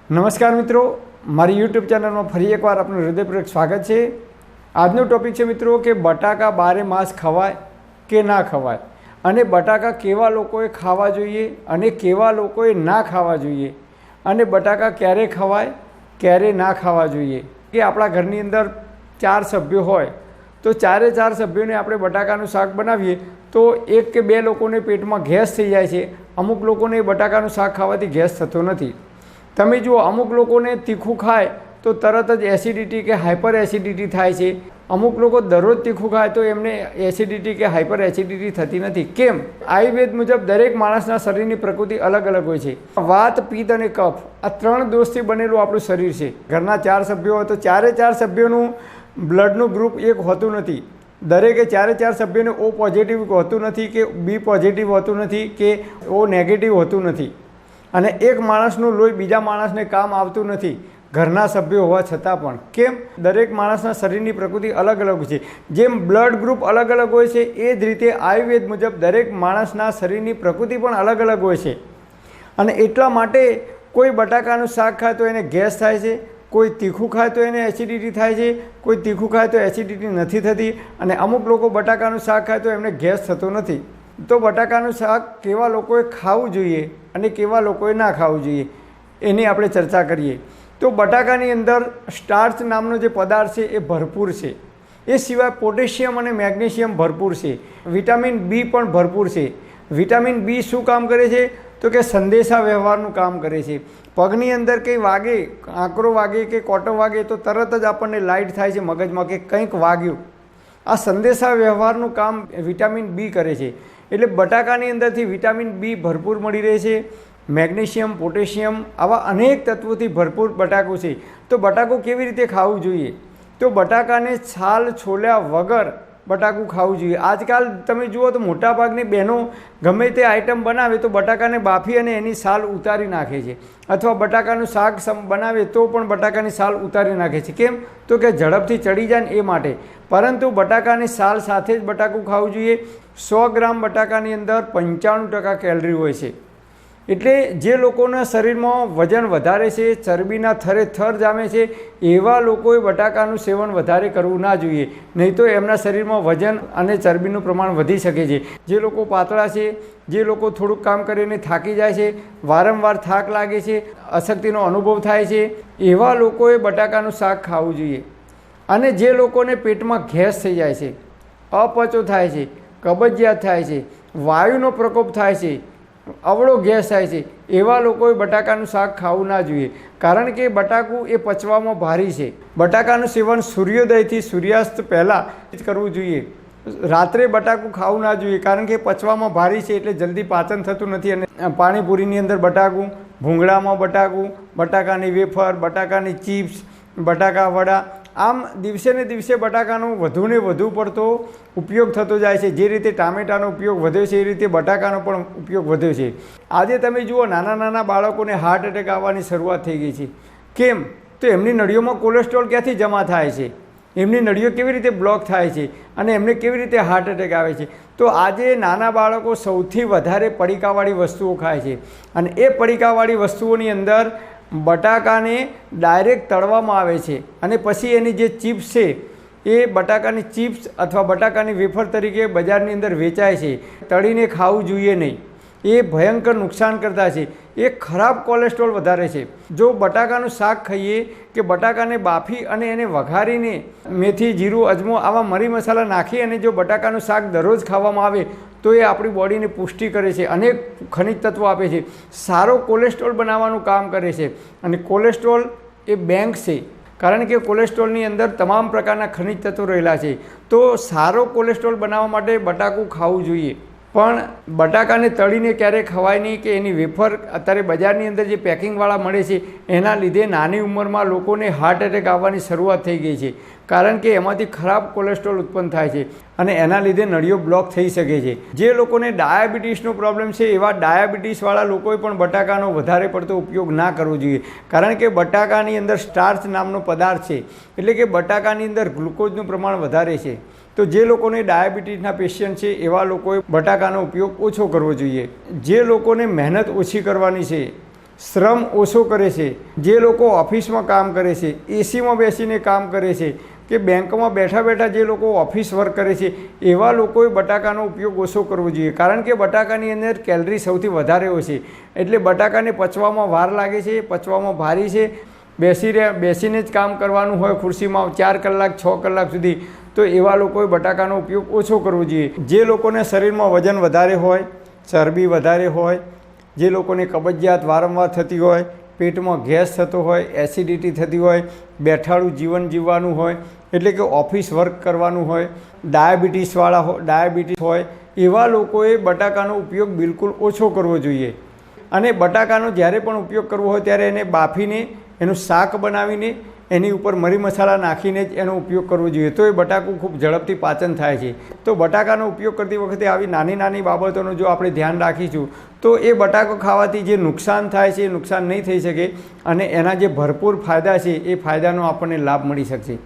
નમસ્કાર મિત્રો, મારી યુટ્યુબ ચેનલમાં ફરી એકવાર આપનું હૃદયપૂર્વક સ્વાગત છે। આજનો ટોપિક છે મિત્રો કે બટાકા બારે માસ ખવાય કે ના ખવાય, અને બટાકા કેવા લોકોએ ખાવા જોઈએ અને કેવા લોકોએ ના ખાવા જોઈએ, અને બટાકા ક્યારે ખવાય ક્યારે ના ખાવા જોઈએ। કે આપણા ઘરની અંદર 4 સભ્યો હોય તો 4 સભ્યોને આપણે બટાકાનું શાક બનાવીએ તો 1 કે 2 લોકોને પેટમાં ગેસ થઈ જાય છે। અમુક લોકોને બટાકાનું શાક ખાવાથી ગેસ થતો નથી। તમે જુઓ, અમુક લોકોને તીખું ખાય તો તરત જ એસિડિટી કે હાઇપર એસિડિટી થાય છે। અમુક લોકો દરરોજ તીખું ખાય તો એમને એસિડિટી કે હાઇપર એસિડિટી થતી નથી। કેમ? આયુર્વેદ મુજબ દરેક માણસના શરીરની પ્રકૃતિ અલગ અલગ હોય છે। વાત, પિત્ત અને કફ આ 3 દોષથી બનેલું આપણું શરીર છે। ઘરના 4 સભ્યો હોય તો 4 સભ્યોનું બ્લડનું ગ્રુપ એક હોતું નથી। દરેકે 4 સભ્યોને O પોઝિટિવ હોતું નથી કે B પોઝિટિવ હોતું નથી કે O નેગેટિવ હોતું નથી, અને એક માણસનું લોહી બીજા માણસને કામ આવતું નથી ઘરના સભ્યો હોવા છતાં પણ। કેમ? દરેક માણસના શરીરની પ્રકૃતિ અલગ અલગ છે। જેમ બ્લડ ગ્રુપ અલગ અલગ હોય છે એ જ રીતે આયુર્વેદ મુજબ દરેક માણસના શરીરની પ્રકૃતિ પણ અલગ અલગ હોય છે, અને એટલા માટે કોઈ બટાકાનું શાક ખાય તો એને ગેસ થાય છે, કોઈ તીખું ખાય તો એને એસિડિટી થાય છે, કોઈ તીખું ખાય તો એસિડિટી નથી થતી, અને અમુક લોકો બટાકાનું શાક ખાય તો એમને ગેસ થતો નથી। તો બટાકાનું શાક કેવા લોકોએ ખાવું જોઈએ અને કેવા લોકોએ ના ખાવું જોઈએ એની આપણે ચર્ચા કરીએ। તો બટાકાની અંદર સ્ટાર્ચ નામનો જે પદાર્થ છે એ ભરપૂર છે। એ સિવાય પોટેશિયમ અને મેગ્નેશિયમ ભરપૂર છે। વિટામિન B પણ ભરપૂર છે। વિટામિન B શું કામ કરે છે? તો કે સંદેશા વ્યવહારનું કામ કરે છે। પગની અંદર કંઈ વાગે, આંકરો વાગે કે કોટો વાગે તો તરત જ આપણને લાઇટ થાય છે મગજમાં કે કંઈક વાગ્યું। આ સંદેશા વ્યવહારનું કામ વિટામિન B કરે છે। એટલે બટાકાની અંદરથી વિટામિન B ભરપૂર મળી રહે છે। મેગ્નેશિયમ, પોટેશિયમ આવા અનેક તત્વોથી ભરપૂર બટાકું છે। તો બટાકું કેવી રીતે ખાવું જોઈએ? તો બટાકાને છાલ છોલ્યા વગર બટાકું ખાવું જોઈએ। આજકાલ તમે જુઓ તો મોટાભાગની બહેનો ગમે તે આઈટમ બનાવે તો બટાકાને બાફી અને એની છાલ ઉતારી નાખે છે, અથવા બટાકાનું શાક બનાવે તો પણ બટાકાની છાલ ઉતારી નાખે છે। કેમ? તો કે ઝડપથી ચડી જાય ને એ માટે। પરંતુ બટાકાની છાલ સાથે જ બટાકું ખાવું જોઈએ। 100 ગ્રામ બટાકાની અંદર 95% કેલરી હોય છે। એટલે જે લોકોના શરીરમાં વજન વધારે છે, ચરબીના થરે થર જામે છે, એવા લોકોએ બટાકાનું સેવન વધારે કરવું ના જોઈએ, નહીં તો એમના શરીરમાં વજન અને ચરબીનું પ્રમાણ વધી શકે છે। જે લોકો પાતળા છે, જે લોકો થોડુંક કામ કરીને થાકી જાય છે, વારંવાર થાક લાગે છે, અશક્તિનો અનુભવ થાય છે, એવા લોકોએ બટાકાનું શાક ખાવું જોઈએ। અને જે લોકોને પેટમાં ગેસ થઈ જાય છે, અપચો થાય છે, કબજિયાત થાય છે, વાયુનો પ્રકોપ થાય છે, અવળો ગેસ થાય છે, એવા લોકોએ બટાકાનું શાક ખાવું ના જોઈએ। કારણ કે બટાકું એ પચવામાં ભારી છે। બટાકાનું સેવન સૂર્યોદયથી સૂર્યાસ્ત પહેલાં જ કરવું જોઈએ। રાત્રે બટાકું ખાવું ના જોઈએ, કારણ કે પચવામાં ભારી છે એટલે જલ્દી પાચન થતું નથી। અને પાણીપુરીની અંદર બટાકું, ભૂંગળામાં બટાકું, બટાકાની વેફર, બટાકાની ચિપ્સ, બટાકા વડા, આમ દિવસે ને દિવસે બટાકાનો વધુને વધુ પડતો ઉપયોગ થતો જાય છે। જે રીતે ટામેટાનો ઉપયોગ વધ્યો છે એ રીતે બટાકાનો પણ ઉપયોગ વધ્યો છે। આજે તમે જુઓ, નાના નાના બાળકોને હાર્ટ એટેક આવવાની શરૂઆત થઈ ગઈ છે। કેમ? તો એમની નળીઓમાં કોલેસ્ટ્રોલ ક્યાંથી જમા થાય છે, એમની નળીઓ કેવી રીતે બ્લોક થાય છે, અને એમને કેવી રીતે હાર્ટ એટેક આવે છે? તો આજે નાના બાળકો સૌથી વધારે પડીકાવાળી વસ્તુઓ ખાય છે, અને એ પડીકાવાળી વસ્તુઓની અંદર બટાકાને ડાયરેક્ટ તળવામાં આવે છે, અને પછી એની જે ચિપ્સ છે એ બટાકાની ચિપ્સ અથવા બટાકાની વેફર તરીકે બજારની અંદર વેચાય છે। તળીને ખાવું જોઈએ નહીં, એ ભયંકર નુકસાન કરતા છે। એ ખરાબ કોલેસ્ટ્રોલ વધારે છે। જો બટાકાનું શાક ખાઈએ કે બટાકાને બાફી અને એને વઘારીને મેથી, જીરું, અજમો આવા મરી મસાલા નાખી અને જો બટાકાનું શાક દરરોજ ખાવામાં આવે તો એ આપણી બોડીને પુષ્ટિ કરે છે, અનેક ખનિજ તત્વો આપે છે, સારો કોલેસ્ટ્રોલ બનાવવાનું કામ કરે છે। અને કોલેસ્ટ્રોલ એ બેંક છે, કારણ કે કોલેસ્ટ્રોલની અંદર તમામ પ્રકારના ખનિજ તત્વો રહેલા છે। તો સારો કોલેસ્ટ્રોલ બનાવવા માટે બટાકું ખાવું જોઈએ। પણ બટાકાને તળીને ક્યારેય ખવાય નહીં, કે એની વેફર અત્યારે બજારની અંદર જે પેકિંગવાળા મળે છે એના લીધે નાની ઉંમરમાં લોકોને હાર્ટ એટેક આવવાની શરૂઆત થઈ ગઈ છે, કારણ કે એમાંથી ખરાબ કોલેસ્ટ્રોલ ઉત્પન્ન થાય છે, અને એના લીધે નળીઓ બ્લોક થઈ શકે છે। જે લોકોને ડાયાબિટીસનો પ્રોબ્લેમ છે એવા ડાયાબિટીસવાળા લોકોએ પણ બટાકાનો વધારે પડતો ઉપયોગ ના કરવો જોઈએ, કારણ કે બટાકાની અંદર સ્ટાર્ચ નામનો પદાર્થ છે, એટલે કે બટાકાની અંદર ગ્લુકોઝનું પ્રમાણ વધારે છે। તો જે લોકોને ડાયાબિટીસના પેશન્ટ છે એવા લોકોએ બટાકાનો ઉપયોગ ઓછો કરવો જોઈએ। જે લોકોને મહેનત ઓછી કરવાની છે, શ્રમ ઓછો કરે છે, જે લોકો ઓફિસમાં કામ કરે છે, એસીમાં બેસીને કામ કરે છે કે બેંકમાં બેઠા બેઠા જે લોકો ઓફિસ વર્ક કરે છે, એવા લોકોએ બટાકાનો ઉપયોગ ઓછો કરવો જોઈએ. કારણ કે બટાકાની અંદર કેલરી સૌથી વધારે હોય છે, એટલે બટાકાને પચવામાં વાર લાગે છે, પચવામાં ભારી છે. બેસીને જ કામ કરવાનું હોય ખુરશીમાં 4 કલાક 6 કલાક સુધી, તો એવા લોકોએ બટાકાનો ઉપયોગ ઓછો કરવો જોઈએ. જે લોકોને શરીરમાં વજન વધારે હોય, ચરબી વધારે હોય, જે લોકોને કબજિયાત વારંવાર થતી હોય, પેટમાં ગેસ થતો હોય, એસિડિટી થતી હોય, બેઠાડું જીવન જીવવાનું હોય, એટલે કે ઓફિસ વર્ક કરવાનું હોય, ડાયાબિટીસ હોય, એવા લોકોએ બટાકાનો ઉપયોગ બિલકુલ ઓછો કરવો જોઈએ. અને બટાકાનો જ્યારે પણ ઉપયોગ કરવો હોય ત્યારે એને બાફીને એનું શાક બનાવીને એની ઉપર મરી મસાલા નાખીને જ એનો ઉપયોગ કરવો જોઈએ, તો એ બટાકું ખૂબ ઝડપથી પાચન થાય છે. તો બટાકાનો ઉપયોગ કરતી વખતે આવી નાની નાની બાબતોનું જો આપણે ધ્યાન રાખીશું તો એ બટાકો ખાવાથી જે નુકસાન થાય છે એ નુકસાન નહીં થઈ શકે, અને એના જે ભરપૂર ફાયદા છે એ ફાયદાનો આપણને લાભ મળી શકશે.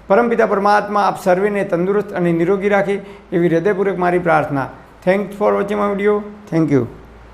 પરમપિતા પરમાત્મા આપ સર્વેને તંદુરસ્ત અને નિરોગી રાખે એવી હૃદયપૂર્વક મારી પ્રાર્થના. Thanks for watching my video. Thank you.